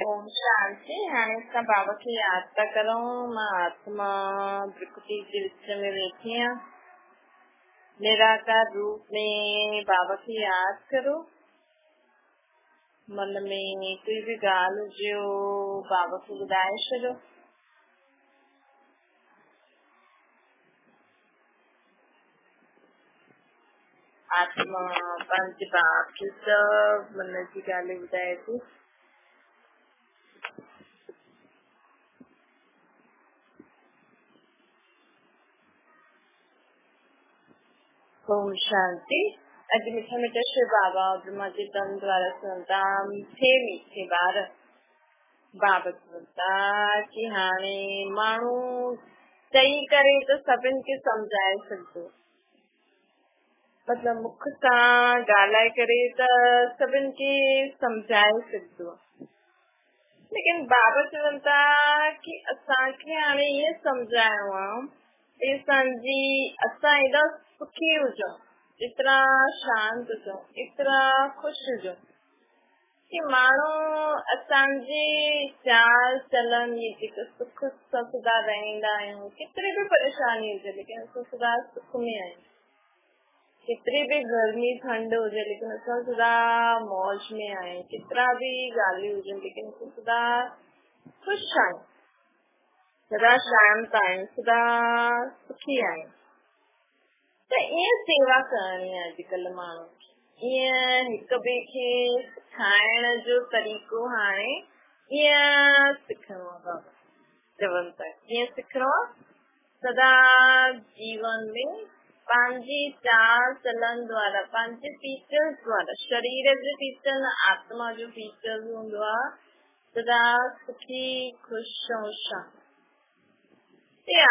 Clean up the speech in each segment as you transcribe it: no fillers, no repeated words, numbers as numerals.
ओम शांति। हाणे असां बाबा खे यादि था करूं। मां आत्मा प्रकृति जे विच में वेठी आहियां। निराकार रूप में बाबा खे यादि करो। मन में कोई भी ॻाल्हि हुजे बाबा खे ॿुधाए छॾो। आत्मा पंहिंजे बाप खे सभु मन जी ॻाल्हि ॿुधाए थी। ओम शांति। अॼु मीठा मीठा शिव बाबा और ब्रह्मा जी तन द्वारा सुनता मीठे ॿार बाबा चवंदा कि हाणे माण्हू चई करे त सभिनि खे सम्झाए सघंदो, मतलब मुख सां ॻाल्हाए करे त सभिनि खे सम्झाए सघंदो, लेकिन बाबा चवनि था कि असांखे हाणे ईअं सम्झाइणो आहे असां एॾा सुखी हुजूं, एतिरा शांत हुजूं, एतिरा ख़ुशि हुजूं कि माण्हू असांजे चाल चलन जेके सुख सां सदा रहंदा आहियूं, केतिरी बि परेशानी हुजे लेकिन असां सदा सुख में आहियूं, केतिरी भी गर्मी ठंड हुजे लेकिन असां सदा मौज में आहियूं, केतिरा भी ॻाल्हियूं हुजनि लेकिन असां सदा ख़ुशि आहियूं, सदा शांत आहियूं, सदा सुखी आहियूं। त ईअं सेवा करणी आहे अॼुकल्ह माण्हू खे, ईअं हिक ॿिए खे सिखाइण जो तरीक़ो हाणे ईअं सिखणो आहे। बाबा चवनि था कीअं सिखणो आहे, सदा जीवन में पंहिंजी चाल चलन द्वारा, पंहिंजे फीचर्स द्वारा, शरीर जो फीचर न आत्मा जो फीचर हूंदो आहे, सदा सुखी ख़ुशि ऐं शांत।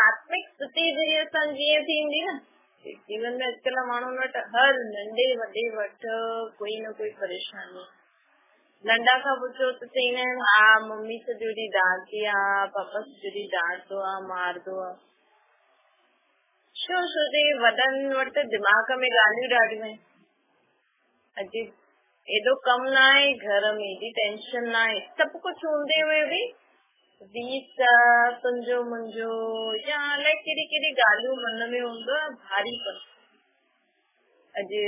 आत्मिक स्थिति जॾहिं असां जीअं थींदी न जीवन में, अॼुकल्ह माण्हुनि वटि हर नंढे वॾे वटि कोई न कोई परेशानी। नंढा खां पुछो त चईंदा आहिनि हा मम्मी सॼो ॾींहुं डांटदी आहे, पापा सॼो ॾींहुं डांटदो आहे, मारदो आहे। छो जे वॾनि वटि दिमाग़ में ॻाल्हियूं ॾाढियूं आहिनि। अॼु एॾो कमु न आहे, घर में एॾी टेंशन न आहे, सभु कुझु हूंदे हुए बि तुंहिंजो मुंहिंजो या अलाए कहिड़ी कहिड़ी ॻाल्हियूं मन में हूंदो आहे भारीपन। अॼु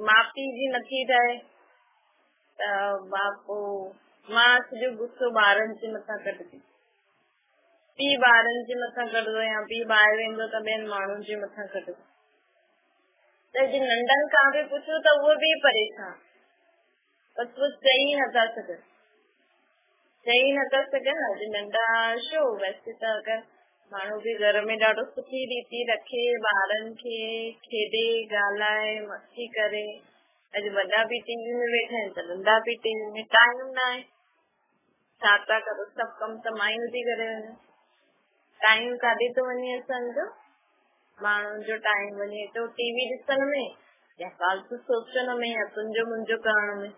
माउ पीउ जी नथी ठहे त मां सॼो गुस्सो ॿारनि जे मथां कढंदी, पीउ ॿारनि जे मथां कढंदो या पीउ ॿाहिरि वेंदो त ॿियनि माण्हुनि जे मथां कढंदो। त अॼु नंढनि खां बि पुछो त उहे बि परेशान, बसि उहे चई नथा सघनि। अॼु नंढा छो, वैसे त अगरि माण्हू बि घर में ॾाढो सुठी रीति रखे, ॿारनि खे खेॾे ॻाल्हाए मस्ती करे। अॼु वॾा बि टीवी में वेठा आहिनि त नंढा बि टीवी में, टाइम न आहे, छा था करो, सभु कमु त मायूं थी करे वञनि। टाइम काॾे थो वञे असांजो, माण्हुनि जो टाइम वञे थो टीवी ॾिसण में या फालतू सोचण में या तुंहिंजो मुंहिंजो करण में।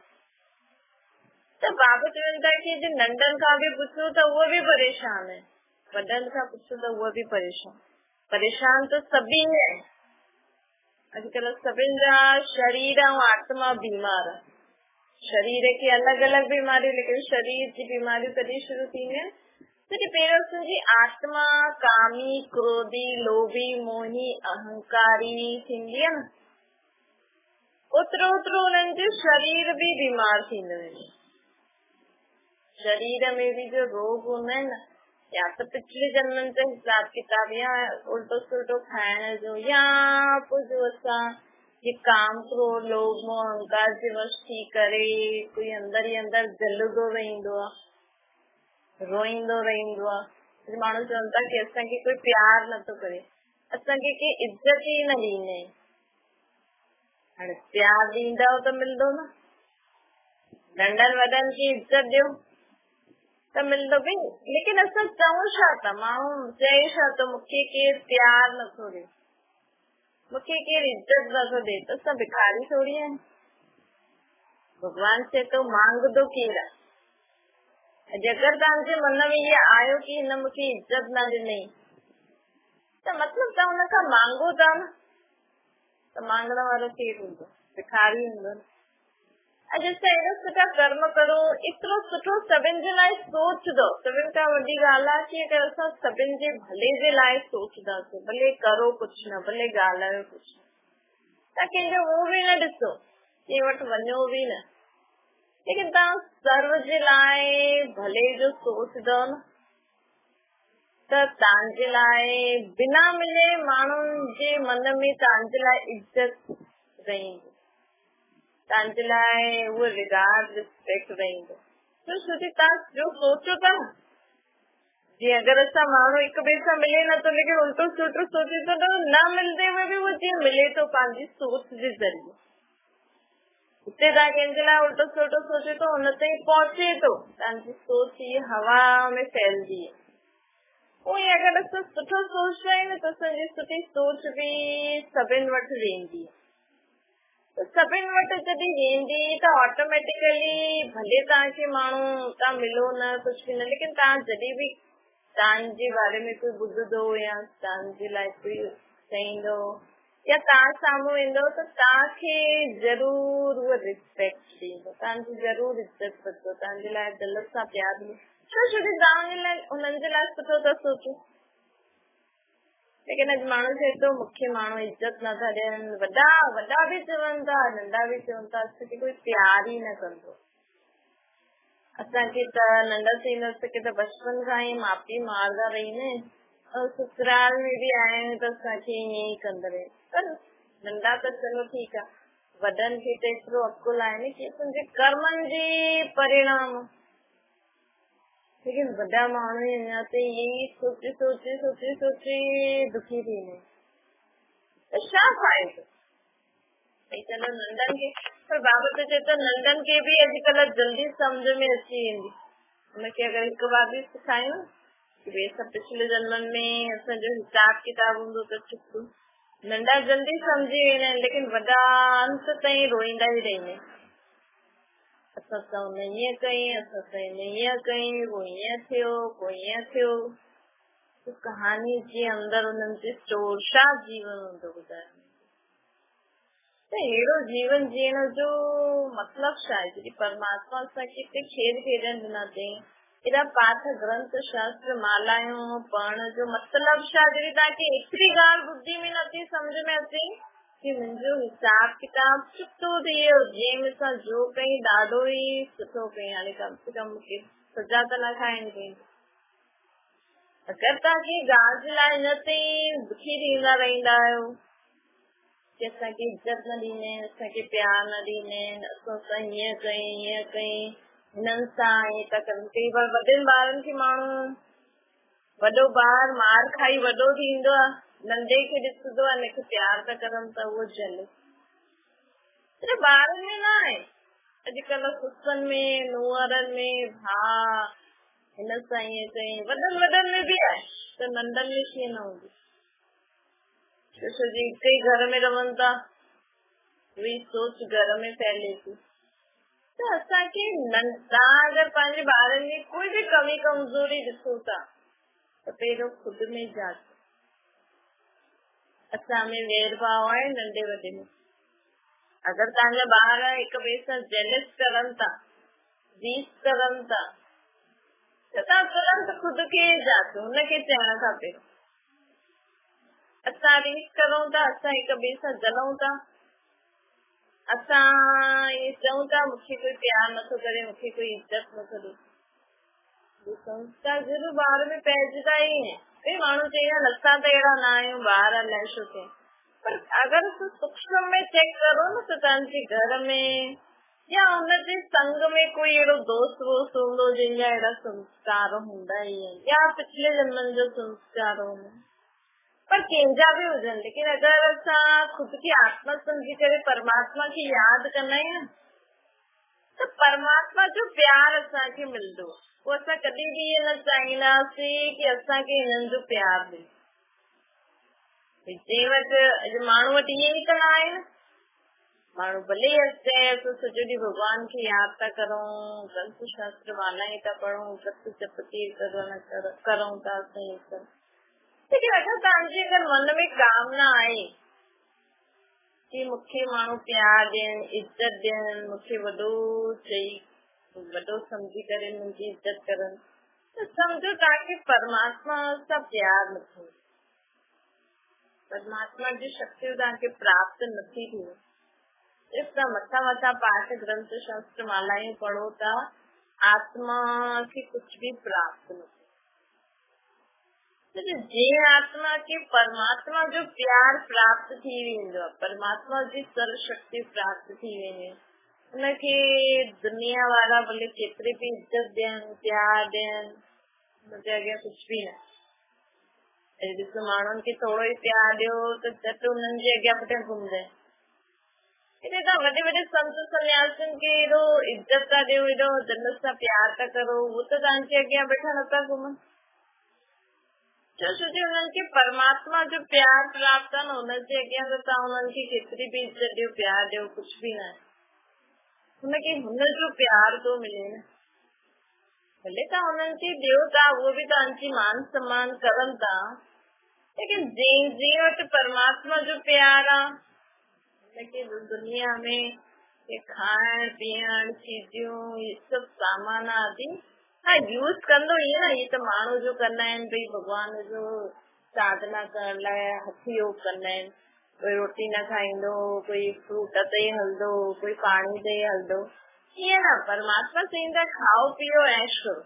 त बाबा चवनि था कि जो नंढनि खां बि पुछो त उहे बि परेशान आहिनि, वॾनि खां पुछो त उहे बि परेशान त सभी आहिनि। अॼुकल्ह सभिनि जा शरीर ऐं आत्मा बीमार आहे। शरीर खे अलॻि अलॻि बीमारियूं, लेकिन शरीर जी बीमारियूं कॾहिं शुरू थींदियूं आहिनि जॾहिं पहिरियों असांजी आत्मा कामी, क्रोधी, लोभी, मोही, अहंकारी थींदी आहे न, ओतिरो ओतिरो उन्हनि जो शरीर बि बीमार थींदो वेंदो। शरीर में भी जो रोग हूंदा आहिनि न, या त पिछले जन्मनि जो हिसाब किताब, या उल्टो सुल्टो खाइण जो, या पोइ जो असां ये काम क्रोध लोभ मोह अहंकार जे वश थी करे कोई अंदर ई अंदर जलंदो रहंदो आहे, रोईंदो रहंदो आहे। माण्हू चवनि था कि असांखे कोई प्यार नथो करे, असांखे के इज्जत ई न ॾींदा आहिनि। हाणे प्यार ॾींदव त मिलंदो न, नंढनि वॾनि खे इज्जत ॾियो त मिलंदो बि, लेकिन असां चऊं छा था, माण्हू चए छा थो, मूंखे केरु प्यार नथो ॾे, मूंखे केरु इज्जत नथो ॾे, त असां भिखारी थोरी आहियूं। भॻवान चए थो मांगदो केरु आहे। अॼु अगरि तव्हांजे मन में इहो आयो कि हिन मूंखे इज्जत न ॾिनई, त मतिलबु तव्हां हुन खां मांगो था न, त मांगण वारो केरु हूंदो, भिखारी हूंदो। अॼु असां एॾा सुठा कर्म करूं, एतिरो सुठो सभिनि जे लाइ सोचदो। सभिनि खां वॾी ॻाल्हि आहे कि अगरि असां सभिनि जे भले जे लाइ सोचदासीं, भले करो कुझु न, भले ॻाल्हायो कुझु न, तव्हां कंहिंजो मुंहुं बि न ॾिसो, कंहिं वटि वञो बि न, लेकिन तव्हां सर्व जे लाइ भले जो सोचदो न, त तव्हांजे लाइ बिना मिले माण्हुनि जे मन में तव्हांजे लाइ इज़त रहंदी, तव्हांजे लाइ उहो रिगार्ड रिस्पेक्ट रहंदो। छो कि तव्हां जो सोचो था न, जीअं अगरि असां माण्हू हिक ॿिए सां मिले नथो, लेकिन उल्टो सुठो सोचे थो त न मिलंदे हुए बि उहो जीअं मिले थो पंहिंजी सोच जे ज़रिए। हिते तव्हां कंहिंजे लाइ उल्टो सुठो सोचे थो, हुन ताईं पहुचे थो, तव्हांजी सोच ई हवा में फैलंदी आहे। उहे अगरि असां सुठो सोचदा आहियूं त असांजी सुठी सोच बि सभिनि वटि वेंदी, सभिनि वटि जॾहिं वेंदी त ऑटोमेटिकली भले तव्हांखे माण्हू तव्हां मिलो न कुझु बि न, लेकिन तव्हां जॾहिं बि तव्हांजे बारे में कोई ॿुधंदो या तव्हांजे लाइ कोई चईंदो या तव्हां साम्हूं ईंदो त तव्हांखे ज़रूर उहो रिस्पेक्ट ॾींदो, तव्हांजी ज़रूर इज़त कंदो, तव्हांजे लाइ दिलि सां प्यार ॾींदो। छो कि तव्हां लाइ उन्हनि जे लाइ सुठो था सोचो। लेकिन अॼु माण्हू चए थो मूंखे माण्हू इज़त नथा ॾियनि, वॾा बि चवनि था, नंढा बि चवनि था, असांखे कोई प्यार ई न कंदो। असांखे त नंढासीं असांखे त बचपन खां ई माउ पीउ मारदा रहींदा आहिनि, ऐं ससुराल में बि आया आहियूं त असांखे ईअं ई कंदा रहे। पर नंढा त चलो ठीकु आहे, वॾनि खे त एतिरो अकुल आहे न कि असांजे कर्मनि जे परिणाम, लेकिन वॾा माण्हू अञा त ईअं ई सोचे सोचे सोचे सोचे दुखी थींदा आहिनि, त छा फ़ाइदो? चलो नंढनि खे, पर बाबा त चए थो नंढनि खे बि अॼुकल्ह जल्दी सम्झ में अची वेंदी। हुनखे अगरि हिकु बार बि सेखारियूं कि भई असां पिछले जन्मनि में असांजो हिसाब किताब हूंदो त चुप, नंढा जल्दी सम्झी वेंदा आहिनि, लेकिन वॾा अंत ताईं रोईंदा ई रहंदा आहिनि। असां त हुन ईअं कई, असां त ईअं कई, वो ईअं थियो, को ईअं थियो, कहानी जे अंदरि उन्हनि जे स्टोर छा जीवन हूंदो ॿुधायो, त अहिड़ो जीवन जीअण जो मतिलबु छा आहे? जॾहिं परमात्मा असांखे हिते खेल खेॾण ॾिना अथई, एॾा पाठ ग्रंथ शास्त्र मालायूं पढ़ण जो मतिलबु छा? जॾहिं तव्हांखे एतिरी ॻाल्हि ॿुधी में नथी सम्झ में अचे कि मुंहिंजो हिसाब किताब सुठो थी वियो, जंहिं मूंसां जो कई ॾाढो ई सुठो कई, हाणे कम से कम मूंखे सजा त न खाइणी पई। अगरि तव्हांखे ॻाल्हि जे लाइ इन ते दुखी थींदा रहंदा आहियो कि असांखे इज़त न ॾींदा आहिनि, असांखे प्यार न ॾींदा आहिनि, असां हीअं कई हिननि सां ईअं था कनि। कई बार वॾनि ॿारनि खे माण्हू, वॾो ॿार मार खाई वॾो थींदो आहे, नंढे खे ॾिसंदो आहे हिनखे प्यार था करनि त उहो जले। सिर्फ़ु ॿारनि में न आहे, अॼुकल्ह ससुनि में, नूंहरनि में, भाउ हिन सां ईअं कई, वॾनि में बि आहे, त नंढनि में कीअं न हूंदी? छो जी हिते ई घर में रहनि था, उहा सोच घर में फैले थी। त असांखे तव्हां अगरि पंहिंजे ॿारनि जी कोई बि कमी कमज़ोरी ॾिसो था त पहिरियों खुदि में जांचो, असां में वेर भाव आहे नंढे वॾे में। अगरि तव्हांजा ॿार हिक ॿिए सां जेलस करनि था, रीस करनि था, त तव्हां तुरंत खुदि खे जाचो, हुनखे चवण खां पहिरियों। असां रीस करूं था, असां हिक ॿिए सां जलूं था, असां इहे चऊं था मूंखे कोई प्यार नथो करे, मूंखे कोई इज़त नथो ॾे, संस्कार ज़रूर ॿार में पइजंदा ई आहिनि। कई माण्हू चवंदा असां त अहिड़ा न आहियूं, ॿार अलाए छो थिए, पर अगरि सूक्ष्म में चेक करो न त तव्हांजे घर में या हुनजे संग में कोई अहिड़ो दोस्त वोस्त हूंदो जंहिंजा अहिड़ा संस्कार हूंदा ई आहिनि, या पिछले जन्मनि जो संस्कार हूंदो, पर कंहिंजा बि हुजनि। लेकिन अगरि असां खुदि खे आत्मा सम्झी करे परमात्मा खे यादि कंदा आहियूं त परमात्मा जो प्यार असांखे मिलंदो। पोइ असां कॾहिं बि इहे न चाहींदासीं कि असांखे हिननि जो प्यार ॾे। जंहिं वटि अॼु माण्हू वटि इहे ई कला आहे न, माण्हू भले अचे असां सॼो ॾींहुं भॻवान खे यादि था करूं, ग्रंथ शास्त्र मालाएं था पढ़ूं, सत जप करूं था, लेकिन अगरि तव्हांजे अगरि मन में कामना आहे कि मूंखे माण्हू प्यार ॾियनि, इज़त ॾियनि, मूंखे वॾो चई वॾो सम्झी करे मुंहिंजी इज़त करनि, त सम्झो तव्हांखे परमात्मा सां प्यार न थियो, परमात्मा जी शक्तियूं तव्हांखे प्राप्त नथी थिए। इस मथा मथा पाठ ग्रंथ शास्त्र मालायूं पढ़ो था, आत्मा खे कुछ भी प्राप्त न थिए। जीअं आत्मा खे परमात्मा जो प्यार प्राप्त थी वेंदो आहे, परमात्मा जी सर्व शक्ति प्राप्त थी वेंदी आहे, उनखे दुनिया वारा भले केतिरी भी इज्जत ॾियनि, प्यार ॾियनि, उनजे अॻियां कुछ भी न। ॾिसो माण्हुनि खे थोरो ई प्यार ॾियो त झटि उन्हनि जे अॻियां पुठियां घुमंदा आहिनि। हेॾे तव्हां वॾे वॾे संत सन्यासियुनि खे एॾो इज्जत था ॾियो, एॾो दिल सां प्यार था करो, उहो त तव्हांजे अॻियां वेठा नथा घुमनि। छो जो उन्हनि खे परमात्मा जो प्यार प्राप्त आहे न, हुनजे अॻियां त तव्हां उन्हनि खे केतिरी भी इज्जत ॾियो, प्यार ॾियो, कुछ भी न आहे। हुनखे हुनजो प्यार थो मिले न। भले तव्हां उन्हनि खे ॾियो था, उहो बि तव्हांजी मान सम्मान करनि था, लेकिन जंहिं वटि परमात्मा जो प्यार आहे, हुनखे दुनिया में खाइण पीअण चीजियूं, ये सभु सामान आदि हाँ यूज कंदो ईअं न, ये त माण्हू जो कंदा आहिनि, भई भॻवान जो साधना करण लाइ हथ योग कंदा आहिनि। कोई रोटी न खाईंदो, कोई फ्रूट ते हलंदो, कोई पाणी ते हलंदो, ईअं न। परमात्मा चईंदा खाओ पीओ ऐश करो।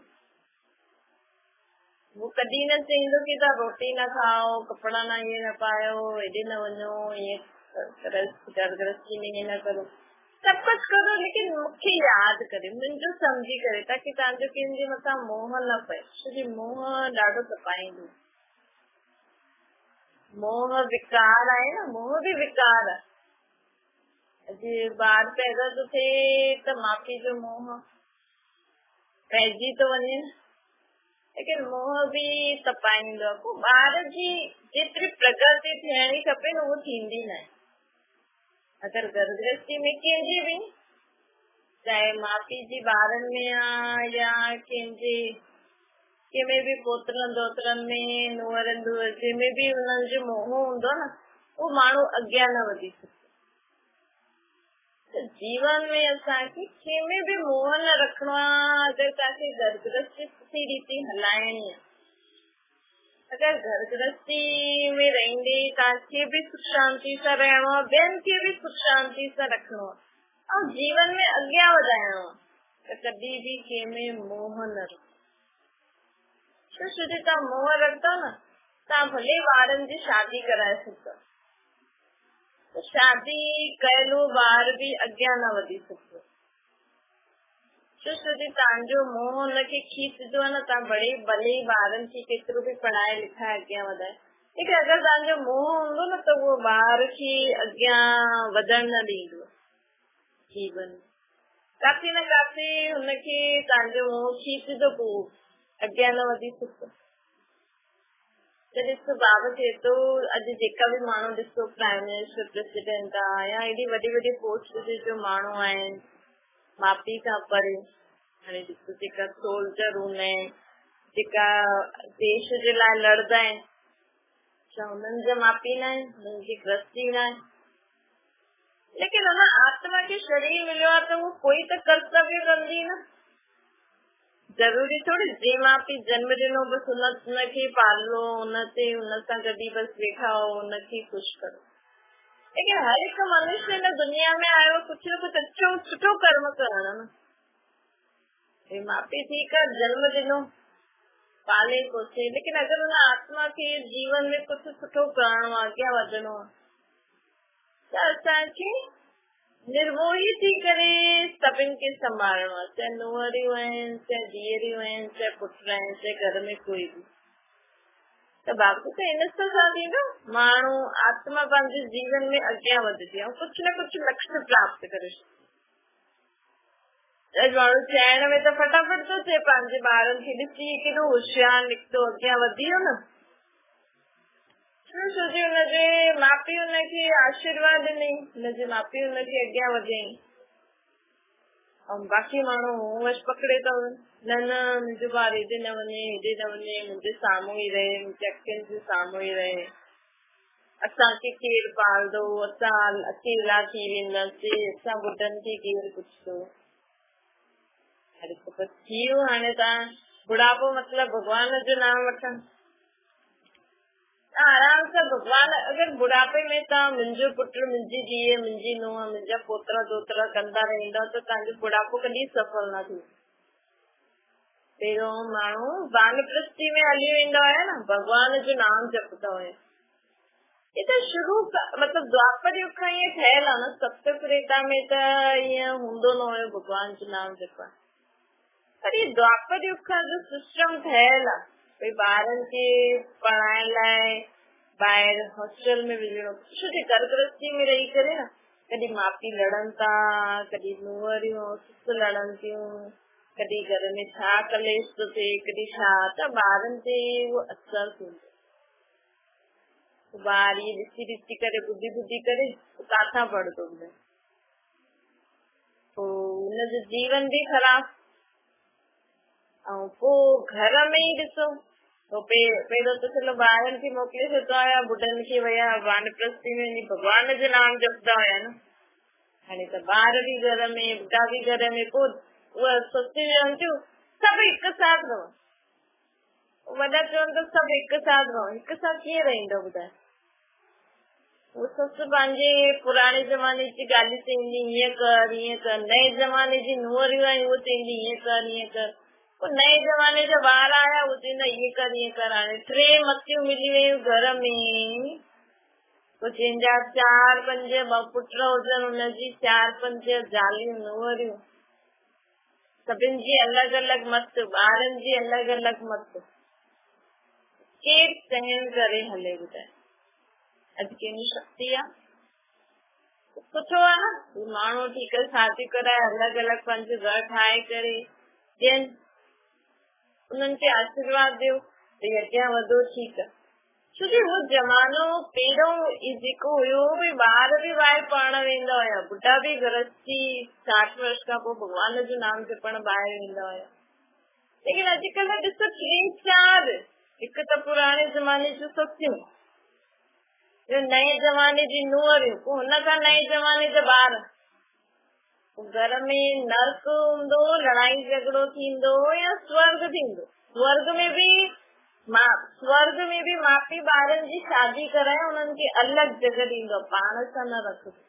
वो कॾहिं न चईंदो कि तव्हां रोटी न खाओ, कपिड़ा न ये न पायो, हेॾे न वञो, ये घर गृहस्थी में ये न करो, सब कुछ करो, लेकिन मूंखे यादि करे, मुंहिंजो सम्झी करे, ताकि तव्हांजो कंहिंजे मथां मोह न पए। छोकी मोह ॾाढो तपाईंदो, मोह विकार आहे न, मोह भी विकार आहे। अॼु ॿार पैदा थो थिए त माउ पीउ जो मोह पइजी थो वञे, लेकिन मोह भी तपाईंदो आहे। पोइ ॿार जी जेतिरी प्रगति थियणी खपे न, उहो थींदी न आहे। अगर घर गृहस्थी में कंहिंजी भी, चाहे माउ पीउ जी ॿारनि में आहे या कंहिंमें भी पोतरनि दोतरनि में, नुंहरनि जंहिंमें भी उन्हनि जो मोह हूंदो न, उहो माण्हू अॻियां न वधी सघे। जीवन में असांखे कंहिंमें भी मोह न रखिणो आहे। अगरि तव्हांखे घर गृहस्थी सुठी रीति हलाइणी आहे, अगर घर गृहस्थी में रहंदे तव्हांखे भी सुख शांति सां रहणो आहे, ॿियनि खे भी सुख शांति सां रखिणो आहे, ऐं जीवन में अॻियां वधाइणो आहे, त कॾहिं भी कंहिंमें मोह न रखो। छो जो तव्हां मोह रखंदव न, तव्हां भले ॿारनि जी शादी कराए सघंदव, शादी कयलु ॿार भी अॻियां न वधी सघंदो। छो जो तव्हांजो मोह हुनखे खीचंदो आहे न, तव्हां भले ॿारनि खे केतिरो भी पढ़ाए लिखाए अॻियां वधाए, लेकिन अगरि तव्हांजो मोह हूंदो न, त उहो ॿार खे अॻियां वधण न ॾींदो। जीवन काथे न काथे हुनखे तव्हांजो मोह खीचंदो, पोइ अॻियां न वधी सघंदो। त ॾिसो बाबा चए थो, अॼु जेका भी माण्हू ॾिसो प्राइम मिनिस्टर, प्रेसिडेंट आहे या एॾी वॾी वॾी पोस्ट ते जो माण्हू आहिनि, माउ पीउ खां परे, हाणे ॾिसो जेका सोल्जर हूंदा आहिनि, जेका देश जे लाइ लड़दा आहिनि, छा हुननि जा माउ पीउ न आहिनि, हुननि जी गृहस्थी न आहे? लेकिन हुन आत्मा खे शरीर मिलियो आहे त उहो कोई त कर्तव्य कंदी न। जरूरी थोड़ी जे माउ पीउ जन्म ॾिनो बसि हुनखे पालो, हुन सां गॾु बसि वेठा हो, हुनखे ख़ुशि करो। लेकिन हर हिकु मनुष्य हिन दुनिया में आयो कुझु न कुझु अच्छो सुठो कर्म करण न। माउ पीउ ठीकु आहे, जन्म ॾिनो, पाले पोसे, लेकिन अगरि हुन आत्मा खे जीवन में कुझु सुठो करणो आहे, अॻियां वधणो आहे, त असांखे निर्मोही थी करे सभिनि खे संभालणो आहे, चाहे नुंहरियूं आहिनि, चाहे धीअरियूं आहिनि, चाहे पुट आहिनि, चाहे घर में कोई भी। त बाबू त इन सां थींदो, माण्हू आत्मा पंहिंजे जीवन में अॻियां वधंदी ऐं कुझु न कुझु लक्ष्य प्राप्त करे। माण्हू चइण में त फटाफट थो थिए, पंहिंजे ॿारनि खे ॾिसी केॾो होशियारु निकितो, अॻियां वधी वियो न। हुनजे माउ पीउ हुनखे आशीर्वाद ॾिनई, हुनजे माउ पीउ हुनखे अॻियां वधियई, ऐं बाक़ी माण्हू होश पकड़े था वञनि, न न मुंहिंजो ॿार हेॾे न वञे, हेॾे न वञे, मुंहिंजे साम्हूं ई रहे, मुंहिंजे अखियुनि जे साम्हूं ई रहे। असांखे केरु पालदो, असां अकेला थी वेंदासीं, असां ॿुढनि खे केरु पुछंदो। अरे त बसि थी वियो, हाणे तव्हां बुढ़ापो मतिलबु भॻवान जो नाम वठण। आराम सां भॻवान, अगरि बुढ़ापे में तव्हां मुंहिंजो पुटु, मुंहिंजी धीअ, मुंहिंजी नुंहं, मुंहिंजा पोतरा दोतरा कंदा रहंदा त तव्हांजो बुढ़ापो कॾहिं सफल न थींदो। पहिरियों माण्हू वानप्रस्थी में हली वेंदा हुया न, भॻवान जो नाम जपंदा हुया। ये त शुरू मतिलबु द्वापर युग खां ईअं ठहियल आहे न। सप्त त्रेता में त ईअं हूंदो न हुयो भॻवान जो नाम जपण, पर ये द्वापर युग खां जो सिस्टम ठहियल आहे भई ॿारनि खे पढ़ाइण लाइ ॿाहिरि हॉस्टल में विझणो। छो जे घर गृहस्थी में रही करे न कॾहिं माउ पीउ लड़नि था, कॾहिं नुंहरियूं ससु लड़नि थियूं, कॾहिं घर में छा कलेश थो थिए, कॾहिं छा, त ॿारनि ते उहो असर थींदो। ॿार इहे ॾिसी ॾिसी करे ॿुधी करे किथां पढ़ंदो, पोइ हुनजो जीवन बि ख़राब। ऐं पोइ घर में ई ॾिसो, पहिरियों त चलो ॿारनि खे मोकिले छॾंदा हुया, ॿुढनि खे विया वानप्रस्थी में वञी भॻवान जो नाम जपंदा हुया न। हाणे त ॿार बि घर में, ॿुढा बि घर में, पोइ उहा ससूं चवनि थियूं सभु हिकु साथ रहो। वॾा चवनि था सभु हिकु साथ रहो। हिकु साथ कीअं रहंदो ॿुधाए? वो ससु पंहिंजे पुराणे ज़माने जी ॻाल्हि चईंदी, हीअं कर हीअं कर। नए ज़माने जी नुंहरियूं आहिनि, उहो चईंदी हीअं कर हीअं कर। पोइ नए ज़माने जा ॿार आया, उहो चईंदा हीअं कर हीअं कर। हाणे टे मतियूं मिली वियूं घर में, पोइ जंहिंजा 4-5 पुट हुजनि, हुनजी 4-5 ज़ालियूं नुंहरियूं, सभिनि जी अलॻि अलॻि मत, ॿारनि जी अलॻि अलॻि मत। केरु सहन करे हले ॿुधाए? अॼु कंहिंजी शक्ति आहे? सुठो आहे न, माण्हू ठीकु आहे शादी कराए अलॻि अलॻि पंहिंजो घर ठाहे करे ॾियनि, उन्हनि खे आशीर्वाद ॾियो भई अॻियां वधो, ठीकु आहे। छो कि उहो ज़मानो पहिरियों जेको हुयो भई ॿार बि ॿाहिरि पढ़ण वेंदा हुया, ॿुढा बि गृहस्थी 60 वर्ष खां पोइ भॻवान जो नाम जपण ॿाहिरि वेंदा हुया। लेकिन अॼुकल्ह ॾिसो 3-4, हिकु त पुराणे ज़माने जूं ससियूं, नए ज़माने जी नुंहरियूं, पोइ हुनखां नए ज़माने जा ॿार। घर में नर्क हूंदो, लड़ाई झगड़ो थींदो या स्वर्ग थींदो। स्वर्ग में बि माउ पीउ ॿारनि जी शादी कराए उन्हनि खे अलॻि जॻह ॾींदो, पाण सां न रखंदो।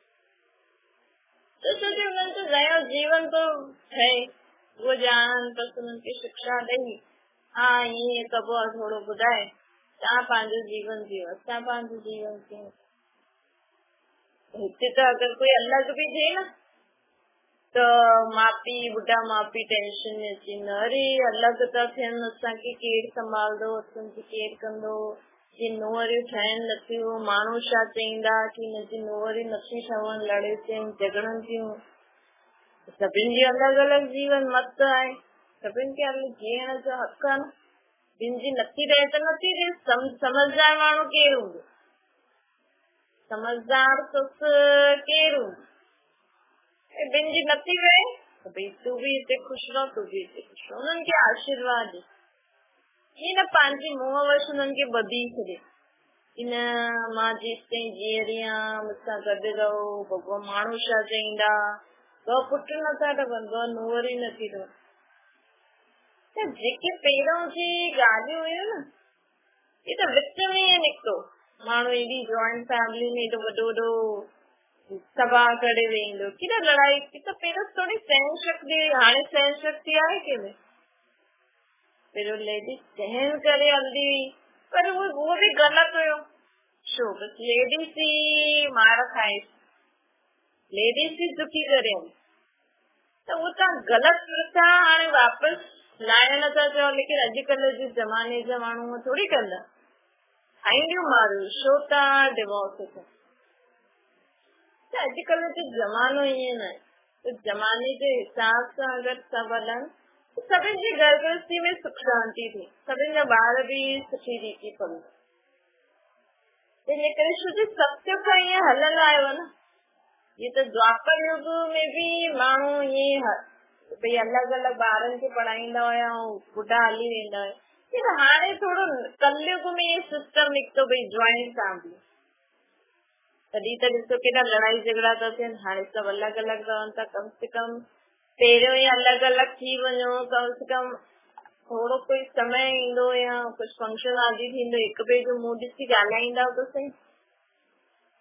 छो कि उन्हनि जो नयो जीवन तो ठहे, उहो ॼाणनि, बसि उन्हनि खे शिक्षा ॾेई हा ईअं कबो आहे, थोरो ॿुधाए तव्हां पंहिंजो जीवन जियो, असां पंहिंजो जीवन जियूं। हिते त अगरि कोई अलॻि बि थिए न त माउ पीउ, ॿुढा माउ पीउ टेंशन में अची वेंदा, अरे अलॻि था थियनि, असांखे केरु संभालंदो, असांखे केरु कंदो, जे नुंहरियूं ठहनि नथियूं, माण्हू छा चईंदा कि हिनजी नुंहरियूं नथी ठहनि, लड़े थियूं झगड़नि थियूं। सभिनि जी अलॻि अलॻि जीवन मत आहे, सभिनि खे अलॻि जीअण जो हक़ आहे न। जिनजी नथी रहे त नथी रहे। समझदार माण्हू केरु हूंदो? समझदार ससु केरु हूंदो? ॿिनि जी नथी रहे त भई तूं बि हिते ख़ुशि रहो, तूं बि हिते ख़ुशि रहो, उन्हनि खे आशीर्वाद ॾे। ईअं न पंहिंजी मुंहं वश उन्हनि खे ॿधी छॾे कि न मां जेसि ताईं जीअरी आहियां मूंसां गॾु रहो, भॻवान माण्हू छा चईंदा, 2 पुट नथा ठहनि, 2 नुंहरियूं नथी ठहनि। त जेके पहिरियों जी ॻाल्हियूं हुयूं न, ये त विच में ई निकितो। माण्हू एॾी जॉइंट फैमिली में एॾो वॾो वॾो सभा करे वेंदो, केॾा लड़ाई की त पहिरियों थोरी सहन शक्ति, हाणे सहन शक्ति आहे कंहिंमें? पहिरियों लेडीज सहन करे हलंदी हुई, पर उहो बि ग़लति हुयो। छो बसि लेडीज ई मार खाए, लेडीज ई दुखी करे हली, त उहो तव्हां ग़लति प्रथा हाणे वापसि लाइण नथा चओ। लेकिन अॼुकल्ह जे ज़माने जा माण्हू थोरी कंदा, खाईंदियूं मारियूं, छो था डिवोर्स थियनि। त अॼुकल्ह जो ज़मानो ईअं न आहे, त ज़माने जे हिसाब सां अगरि सभु हलनि त सभिनि जी घर गृहस्थी में सुख शांती थिए, सभिनि जा ॿार बि सुठी रीति पढ़नि। इन करे छो जो सत्य खां ईअं हलंदा आहियो न। ये त द्वापर युग में बि माण्हू ईअं भई अलॻि अलॻि ॿारनि खे पढ़ाईंदा हुया ऐं ॿुढा हली वेंदा हुया। हाणे थोरो कलयुग में सिस्टम निकितो भई जॉइंट फैमिली, तॾहिं त ॾिसो केॾा लड़ाई झगड़ा था थियनि। हाणे सभु अलॻि अलॻि रहनि था। कम से कम पहिरियों ई अलॻि अलॻि थी वञो, कम से कम थोड़ो कोई समय ईंदो या कुछ फंक्शन आदि थींदो, हिक ॿिए जो मुंहुं ॾिसी ॻाल्हाईंदा त सही।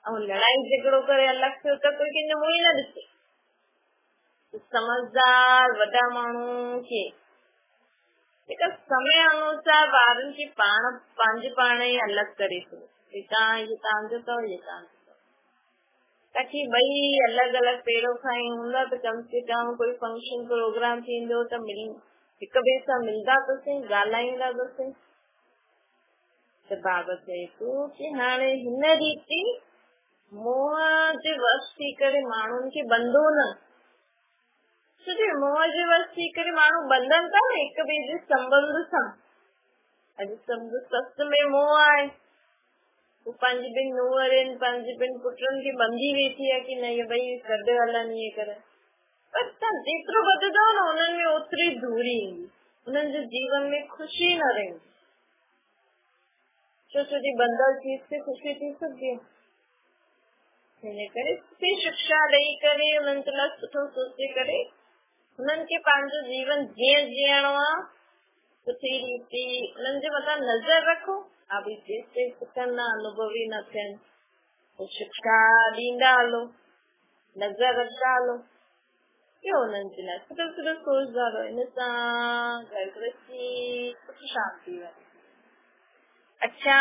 ऐं लड़ाई झगड़ो करे अलॻि थियो त कोई कंहिंजो मुंहुं ई न ॾिसे। समझदार वॾा माण्हू खे जेका समय अनुसार ॿारनि खे पंहिंजे पाण ई अलॻि करे थो, इहे तव्हांजो अथव, इहे तव्हांजो अथव, ताकी ॿई अलॻि अलॻि पहिरियों खां ई हूंदा त कम से कम कोई फंक्शन प्रोग्राम थींदो त हिक ॿिए सां मिलंदा त सही, ॻाल्हाईंदा त सही। त बाबा चए थो कि हाणे हिन रीति मोह जे वश थी करे माण्हुनि खे बंधो न, छोकी मोह जे वश थी करे माण्हू बंधन था न हिक ॿिए जे संबंध सां। अॼु सम्झो ससु में मोह आहे, हू पंहिंजी ॿिनि नूंहरनि पंहिंजे ॿिनि पुटनि खे बंधी वेठी आहे कि न इहे ॿई गॾु हलनि, इहे करे। पर तव्हां जेतिरो ॿधंदव न उन्हनि में ओतिरी दूरी ईंदी, उन्हनि जे जीवन में ख़ुशी न रहंदी। छोकी बंधल चीज से ख़ुशी थी सघंदी आहे। हिन करे सुठी शिक्षा ॾेई करे उन्हनि जे लाइ सुठो सोचे करे उन्हनि खे पंहिंजो जीवन जीअं जीअणो आहे सुठी रीति उन्हनि जे मथां नज़र रखो। अभी जेसिताईं सिखनि न, अनुभवी न थियनि, पोइ शिक्षा ॾींदा हलो, नज़र रखंदा हलो, ॿियो उन्हनि जे लाइ सुठो सुठो सोचदा रहो। हिन सां घर गृहस्थी सुठी शांती रहे। अच्छा,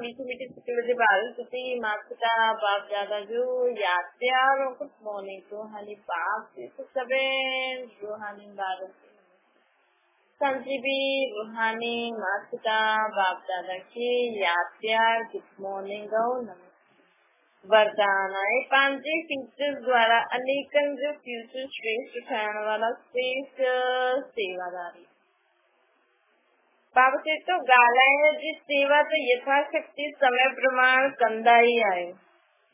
मीठी मीठी सुठी वॾे ॿारनि सुठी माता बाप दादा जो यादि प्यार और गुड मॉर्निंग रूहानी बाप से सभिनि रूहानी ॿारनि संजी भी रूहानी माता बाप दादा खे यादि प्यार गुड मॉर्निंग और नमस्ते। वरदान आहे पंहिंजे फीचर्स द्वारा अनेकनि जो फ्यूचर श्रेष्ठ ठाहिण वारा श्रेष्ठ सेवादारी। बाबा चए थो ॻाल्हाइण जी सेवा त यथाशक्ति समय प्रमाण कंदा ई आहियो,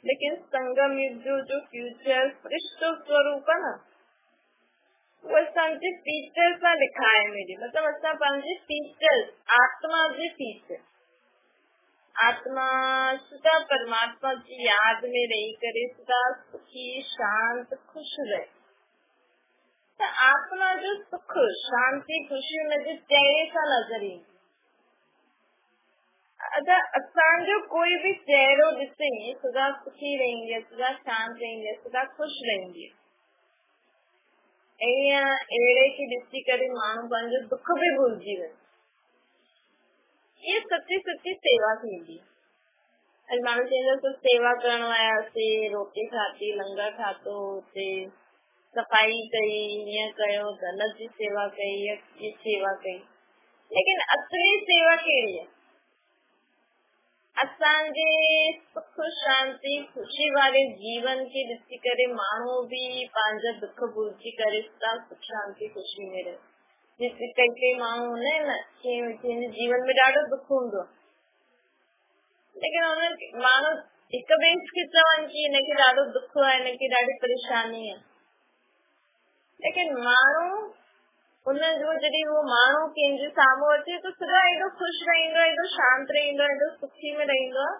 लेकिन संगम युग जो फ्यूचर श्रेष्ठ स्वरूप आहे न, उहो असांजे फीचर सां लिखाए मिली। मतिलबु असां पंहिंजे फीचर्स आत्मा जे फीचर आत्मा सदा परमात्मा की याद में रही करे सदा सुखी शांत खुश रहे। तो आत्मा जो सुख शांति खुशी हुनजे चेहरे सां नज़र ईंदी। अगरि असांजो कोई भी चेहरो ॾिसे सदा सुखी रहंदी आहे, सदा शांत रहंदी आहे, सदा खुश रहंदी आहे। ऐं अहिड़े खे ॾिसी करे माण्हू पंहिंजो दुख बि भुलिजी वञे। ये सच्ची सच्ची सेवा थींदी। अॼु माण्हू चवंदो सेवा करण आयासीं, रोटी खाधी, लंगर ठातो, हुते सफ़ाई कई, हीअं कयो, धन जी सेवा कई, ये सेवा कई, लेकिन असली सेवा कहिड़ी आहे? असांजे सुख शांति खुशी वारे जीवन खे ॾिसी करे माण्हू बि पंहिंजा दुख भुलिजी करे सुख शांति खुशी में रहे। कई माण्हू हूंदा आहिनि न जंहिंजे जीवन में ॾाढो दुख हूंदो आहे, लेकिन उन्हनि माण्हू हिक ॿिए खे चवनि कि हिनखे ॾाढो दुख आहे, हिनखे ॾाढी परेशानी आहे, लेकिन माण्हू उनजो जॾहिं उहो माण्हू कंहिंजे साम्हूं अचे त सदा एॾो ख़ुशि रहंदो आहे, एॾो शांत रहंदो आहे, एॾो सुखी में रहंदो आहे,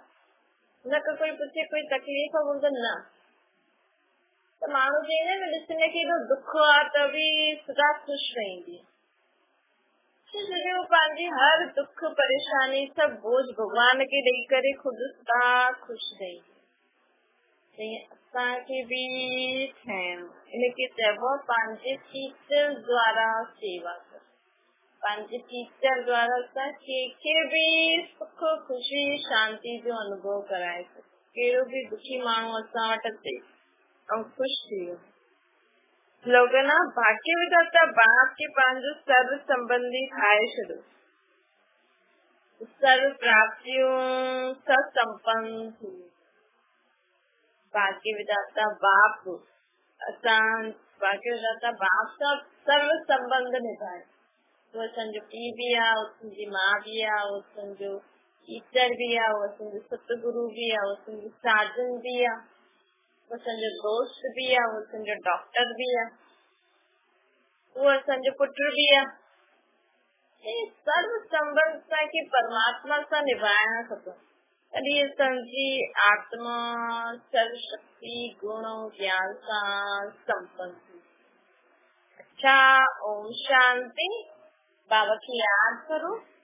हुनखे कोई पुछे कोई तकलीफ़ हूंदो न, त माण्हू चवंदा आहिनि ॾिस हिनखे एॾो दुख आहे त बि सदा ख़ुशि रहंदी। पंहिंजी हर दुख परेशानी सब बोझ भगवान खे ॾेई करे खुदि सदा ख़ुशि रही। असांखे बि ठाहिणो, इनखे चइबो आहे पंहिंजे टीचर द्वारा सेवा कर। पंहिंजे टीचर द्वारा असां कंहिंखे बि सुख ख़ुशी शांति जो अनुभव कराए सघूं। कहिड़ो बि दुखी माण्हू असां वटि अचे ऐं ख़ुशि थी वियो। लोगन भाग्य विधाता बाप के पंहिंजो सर्व संबंधी ठाहे छॾियो, सर्व प्राप्तियूं सब संपन्न थी। भाग्य विधाता बाप असां भाग्य विधाता बाप सां सर्व संबंध निभाए। वो असांजो पीउ बि आहे, वो असांजी माउ बि आहे, वो असांजो टीचर बि आहे, वो असांजो सतगुरु बि आहे, वो असांजो साजन बि आहे, वो असांजो दोस्त बि आहे, वो असांजो डॉक्टर बि आहे, वो असांजो पुटु बि आहे। सर्व संबंध असांखे परमात्मा सां निभाइणा खपनि। तॾहिं समझी आत्मा सर्वशक्ति गुणों ज्ञान सां संपन्न थी। अच्छा, ओम शांति। बाबा की याद करो।